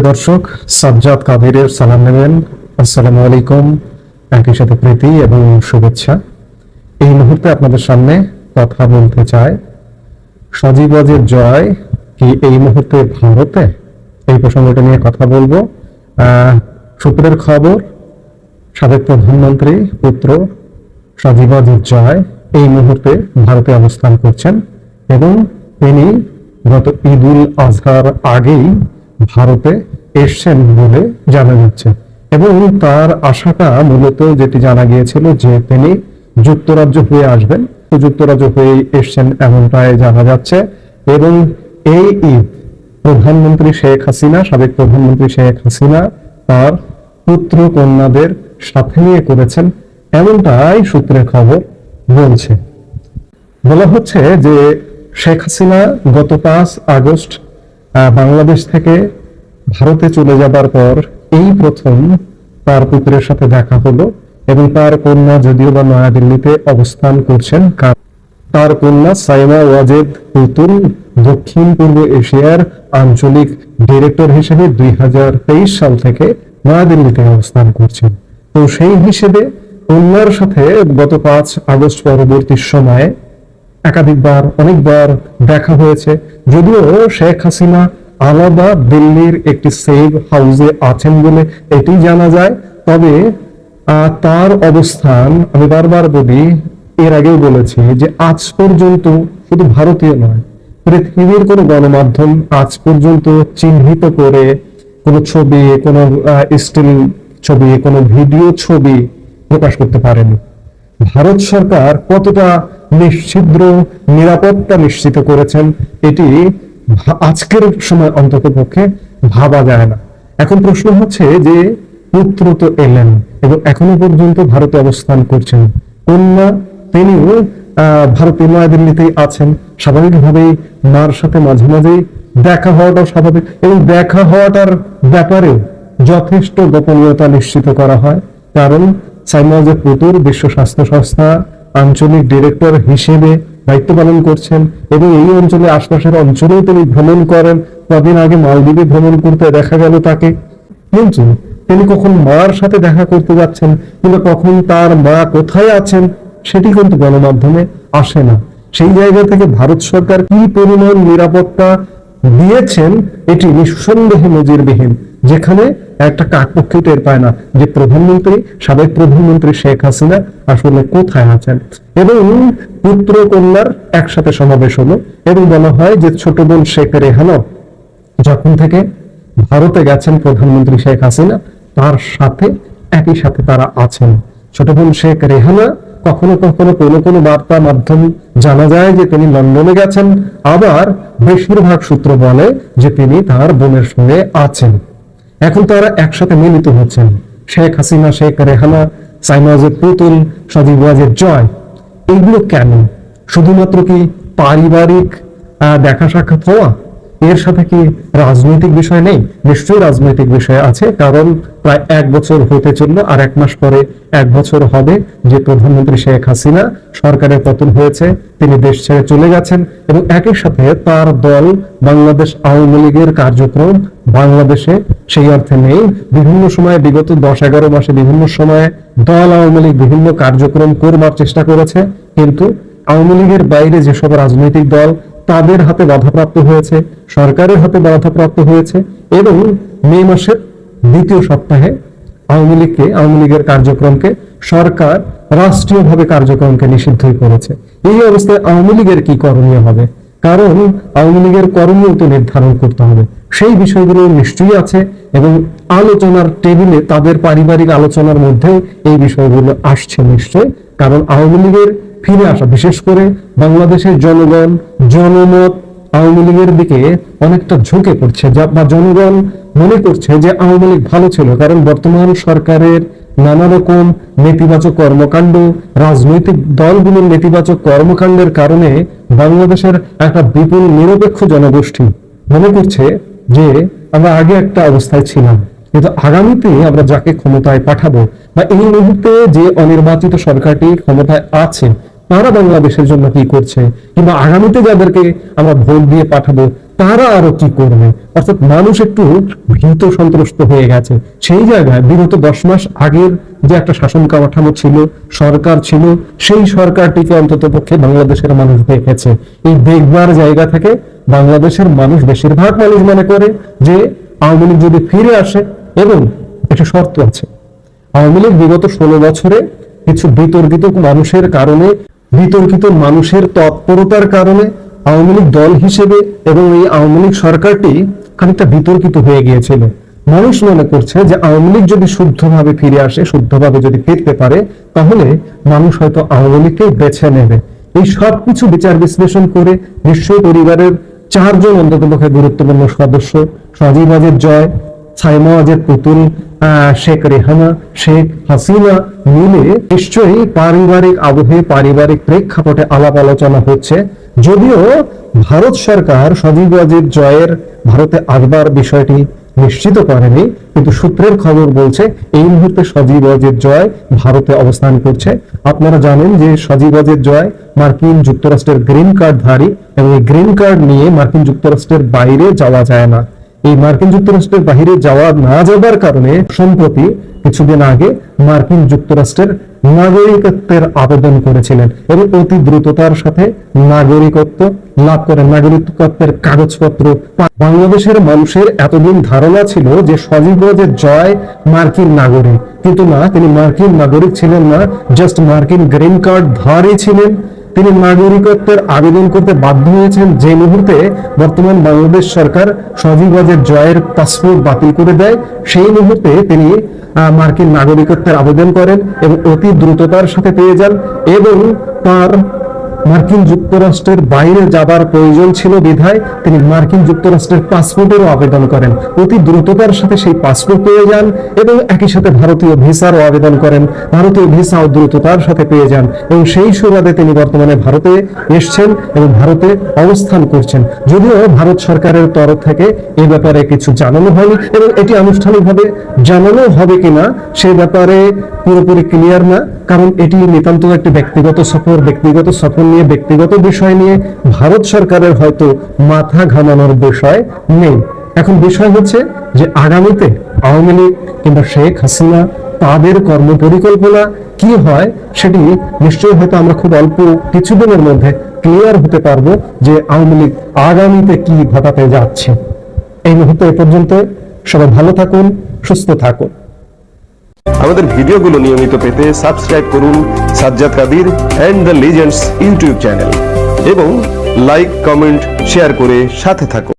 দর্শক, সাজ্জাদ কাদিরের সালাম নেবেন। আসসালামু আলাইকুম। একই সাথে প্রীতি এবং শুভেচ্ছা। এই মুহূর্তে আপনাদের সামনে কথা বলতে চাই, সজীবজের জয় কি এই মুহূর্তে ভারতে, এই প্রসঙ্গটা নিয়ে কথা বলবো। সূত্রের খবর, সাবেক প্রধানমন্ত্রী পুত্র সজীবজের জয় এই মুহূর্তে ভারতে অবস্থান করছেন এবং তিনি গত ঈদ উল আজহার আগেই ভারতে এসছেন বলে জানা যাচ্ছে। এবং তার আশাটা মূলত যেটি জানা গিয়েছিল যে তিনি যুক্তরাজ্য হয়ে আসবেন, তো যুক্তরাজ্য হয়ে এসছেন এমনটাই জানা যাচ্ছে। এবং এই ঈদ প্রধানমন্ত্রী শেখ হাসিনা, সাবেক প্রধানমন্ত্রী শেখ হাসিনা তার পুত্র কন্যাদের সাথে নিয়ে করেছেন, এমনটাই সূত্রের খবর বলছে। বলা হচ্ছে যে শেখ হাসিনা গত 5 আগস্ট বাংলাদেশ থেকে ভারতে চলে যাবার পর এই প্রথম তার পুত্রের সাথে দেখা হলো। এবং তার কন্যা যদিও বা নয়াদিল্লিতে অবস্থান করছেন, তার কন্যা সাইমা ওয়াজেদ পুতুল দক্ষিণ পূর্ব এশিয়ার আঞ্চলিক ডিরেক্টর হিসেবে 2023 সাল থেকে নয়াদিল্লিতে অবস্থান করছেন। তো সেই হিসেবে কন্যার সাথে গত 5 আগস্ট পরবর্তী সময়ে একাধিকবার অনেকবার দেখা হয়েছে। যদিও শেখ হাসিনা আলাদা দিল্লির একটি সেফ হাউসে আছেন বলে এটি জানা যায়, তবে তার অবস্থান, আমি বারবার বলি, এর আগেও বলেছি যে আজ পর্যন্ত শুধু ভারতীয় নয়, পৃথিবীর কোনো গণমাধ্যম আজ পর্যন্ত চিহ্নিত করে কোনো ছবি, কোনো স্টিল ছবি, কোনো ভিডিও ছবি প্রকাশ করতে পারেনি। ভারত সরকার কতটা নিশ্ছিদ্র নিরাপত্তা নিশ্চিত করেছেন এটি আজকের সময় অন্তত পক্ষে ভাবা যায় না। এখন প্রশ্ন হচ্ছে যে পুত্র তো এলেন এবং এখনো পর্যন্ত ভারতে অবস্থান করছেন, কন্যা তিনিও ভারতীয় নয়াদিল্লিতেই আছেন। স্বাভাবিকভাবেই মার সাথে মাঝে মাঝেই দেখা হওয়াটাও স্বাভাবিক এবং দেখা হওয়াটার ব্যাপারেও যথেষ্ট গোপনীয়তা নিশ্চিত করা হয়। কারণ সাইমা ওয়াজেদ পুতুল বিশ্ব স্বাস্থ্য সংস্থা আঞ্চলিক ডিরেক্টর হিসেবে দায়িত্ব পালন করছেন এবং এই অঞ্চলে আশপাশের অঞ্চলেও তিনি ভ্রমণ করেন। কদিন আগে মালদ্বীপে ভ্রমণ করতে দেখা গেল তাকে, কিন্তু তিনি কখন মার সাথে দেখা করতে যাচ্ছেন কিংবা কখন তার মা কোথায় আছেন সেটি কিন্তু গণমাধ্যমে আসে না। সেই জায়গা থেকে ভারত সরকার কি পরিমাণ নিরাপত্তা দিয়েছেন এটি নিঃসন্দেহে নজিরবিহীন, যেখানে একটা কাকপক্ষী টের পায় না যে প্রধানমন্ত্রী, সাবেক প্রধানমন্ত্রী শেখ হাসিনা আসলে কোথায় আছেন। এবং পুত্র কন্যার একসাথে সমাবেশ হলো এবং বলা হয় যে ছোট বোন শেখ রেহানা যখন থেকে ভারতে গেছেন প্রধানমন্ত্রী শেখ হাসিনা তার সাথে একই সাথে তারা আছেন। ছোট বোন শেখ রেহানা কখনো কখনো কোনো বার্তা মাধ্যম জানা যায় যে তিনি লন্ডনে গেছেন, আবার বেশিরভাগ সূত্র বলে যে তিনি তার বোনের সঙ্গে আছেন। এখন তারা একসাথে মিলিত হচ্ছেন, শেখ হাসিনা, শেখ রেহানা, সাইমা ওয়াজেদ পুতুল, সজীব ওয়াজেদ জয়। এগুলো কেন? শুধুমাত্র কি পারিবারিক দেখা সাক্ষাৎ হওয়া? এর সাথে কি রাজনৈতিক বিষয় নেই? নিশ্চয়ই রাজনৈতিক বিষয় আছে, কারণ প্রায় 1 বছর হতে চললো, আর 1 মাস পরে 1 বছর হবে যে প্রধানমন্ত্রী শেখ হাসিনা সরকারের পতন হয়েছে, তিনি দেশ ছেড়ে চলে গেছেন এবং একই সাথে তার দল বাংলাদেশ আওয়ামী লীগের কার্যক্রম বাংলাদেশে সেই অর্থে নেই। বিভিন্ন সময়ে বিগত 10-11 মাসে বিভিন্ন সময়ে দল আওয়ামী লীগ বিভিন্ন কার্যক্রম করবার চেষ্টা করেছে, কিন্তু আওয়ামী লীগের বাইরে যেসব রাজনৈতিক দল তাদের হাতে বাধাপ্রাপ্ত হয়েছে, সরকারের হাতে বাধাপ্রাপ্ত হয়েছে এবং মে মাসের 2য় সপ্তাহে আওয়ামী লীগের কার্যক্রমকে সরকার রাষ্ট্রীয়ভাবে কার্যক্রমকে নিষিদ্ধই করেছে। এই অবস্থায় আওয়ামী লীগের কি করণীয় হবে? কারণ আওয়ামী লীগের করণীয় তো নির্ধারণ করতে হবে, সেই বিষয়গুলো নিশ্চয়ই আছে এবং আলোচনার টেবিলে তাদের পারিবারিক আলোচনার মধ্যে এই বিষয়গুলো আসছে নিশ্চয়। কারণ আওয়ামী লীগের ফিরে আসা, বিশেষ করে বাংলাদেশের জনগণ, জনমত আওয়ামী লীগের দিকে অনেকটা ঝুঁকে পড়ছে, বা জনগণ মনে করছে যে আওয়ামী লীগ ভালো ছিল। কারণ বর্তমান সরকারের নানা রকম নেতিবাচক কর্মকাণ্ড, রাজনৈতিক দলগুলোর নেতিবাচক কর্মকাণ্ডের কারণে বাংলাদেশের একটা বিপুল নিরপেক্ষ জনগোষ্ঠী মনে করছে যে আমরা আগে একটা অবস্থায় ছিলাম, কিন্তু আগামীতে আমরা যাকে ক্ষমতায় পাঠাবো বা এই মুহূর্তে যে অনির্বাচিত সরকারটি ক্ষমতায় আছে তারা বাংলাদেশের জন্য কি করছে, কিংবা আগামীতে যাদেরকে আমরা ভোট দিয়ে পাঠাবো তারা আরো কি করবে, অর্থাৎ মানুষ একটু ভীত সন্ত্রস্ত হয়ে গেছে। সেই জায়গায় বিগত 10 মাস আগের যে একটা শাসন কাঠামো ছিল, সরকার ছিল, সেই সরকারটিকে অন্তত পক্ষে বাংলাদেশের মানুষ দেখেছে। এই দেখবার জায়গা থেকে বাংলাদেশের মানুষ, বেশিরভাগ মানুষ মনে করে যে আওয়ামী লীগ যদি ফিরে আসে, এবং একটা শর্ত আছে, আওয়ামী লীগ বিগত 16 বছরে কিছু বিতর্কিত মানুষের তৎপরতার কারণে আওয়ামী লীগ দল হিসেবে এবং এই আওয়ামী লীগ সরকারটি খানিকটা বিতর্কিত হয়ে গিয়েছিল। মানুষ মনে করছে যে আওয়ামী লীগ যদি শুদ্ধভাবে ফিরে আসে, শুদ্ধভাবে যদি ফিরতে পারে, তাহলে মানুষ হয়তো আওয়ামী লীগকে বেছে নেবে। এই সবকিছু বিচার বিশ্লেষণ করে নিশ্চয়ই পরিবারের 4 জন অন্ততপক্ষে গুরুত্বপূর্ণ সদস্য, সজীব ওয়াজেদ জয়, সাইমা ওয়াজেদ পুতুল, শেখ রেহানা, শেখ হাসিনা মিলে নিশ্চয়ই পারিবারিক আবহে, পারিবারিক প্রেক্ষাপটে আলাপ আলোচনা হচ্ছে। যদিও ভারত সরকার সজীব ওয়াজেদ জয়ের ভারতে আসবার বিষয়টি নিশ্চিত করেনি, কিন্তু সূত্রের খবর বলছে এই মুহূর্তে সজীব ওয়াজেদ জয় ভারতে অবস্থান করছে। আপনারা জানেন যে সজীব ওয়াজেদ জয় মার্কিন যুক্তরাষ্ট্রের গ্রিন কার্ডধারী, এবং এই গ্রিন কার্ড নিয়ে মার্কিন যুক্তরাষ্ট্রের বাইরে যাওয়া যায় না। এই মার্কিন যুক্তরাষ্ট্রের বাইরে না যাবার কারণে সম্প্রতি কিছুদিন আগে মার্কিন যুক্তরাষ্ট্রের নাগরিকত্বের আবেদন করেছিলেন, এবং অতি দ্রুততার সাথে নাগরিকত্ব লাভ করেন, নাগরিকত্বের কাগজপত্র। বাংলাদেশের মানুষের এতদিন ধারণা ছিল যে সজীব ওয়াজেদ জয় মার্কিন নাগরিক, কিন্তু না, তিনি মার্কিন নাগরিক ছিলেন না, জাস্ট মার্কিন গ্রিন কার্ড ধারী ছিলেন। তিনি নাগরিকত্বের আবেদন করতে বাধ্য হয়েছেন যে মুহূর্তে বর্তমান বাংলাদেশ সরকার সজীব ওয়াজেদ জয়ের পাসপোর্ট বাতিল করে দেয়। সেই মুহূর্তে তিনি মার্কিন নাগরিকত্বের আবেদন করেন এবং অতি দ্রুততার সাথে পেয়ে যান, এবং তার মার্কিন যুক্তরাষ্ট্রের বাইরে যাবার প্রয়োজন ছিল বিধায় তিনি মার্কিন যুক্তরাষ্ট্রের পাসপোর্টেরও আবেদন করেন, অতি দ্রুততার সাথে সেই পাসপোর্ট পেয়ে যান, এবং একই সাথে ভারতীয় ভিসারও আবেদন করেন, ভারতীয় ভিসাও দ্রুততার সাথে পেয়ে যান, এবং সেই সুবাদে তিনি বর্তমানে ভারতে এসছেন এবং ভারতে অবস্থান করছেন। যদিও ভারত সরকারের তরফ থেকে এ ব্যাপারে কিছু জানানো হয়নি, এবং এটি আনুষ্ঠানিকভাবে জানানো হবে কিনা সে ব্যাপারে পুরোপুরি ক্লিয়ার না, কারণ এটি নিতান্ত একটি ব্যক্তিগত সফর নিয়ে, ব্যক্তিগত বিষয় নিয়ে ভারত সরকারের হয়তো মাথা ঘামানোর বিষয় নেই। এখন বিষয় হচ্ছে যে আগামীতে আওয়ামী লীগ কিংবা শেখ হাসিনা তাদের কর্মপরিকল্পনা কি হয়, সেটি নিশ্চয়ই হয়তো আমরা খুব অল্প কিছুদিনের মধ্যে ক্লিয়ার হতে পারবো যে আওয়ামী লীগ আগামীতে কি ঘটাতে যাচ্ছে। এই মুহূর্তে এ পর্যন্ত, সবাই ভালো থাকুন, সুস্থ থাকুন। আমাদের ভিডিওগুলো নিয়মিত পেতে সাবস্ক্রাইব করুন Sajjad Kadir and the legends YouTube channel, এবং লাইক, কমেন্ট, শেয়ার করে সাথে থাকুন।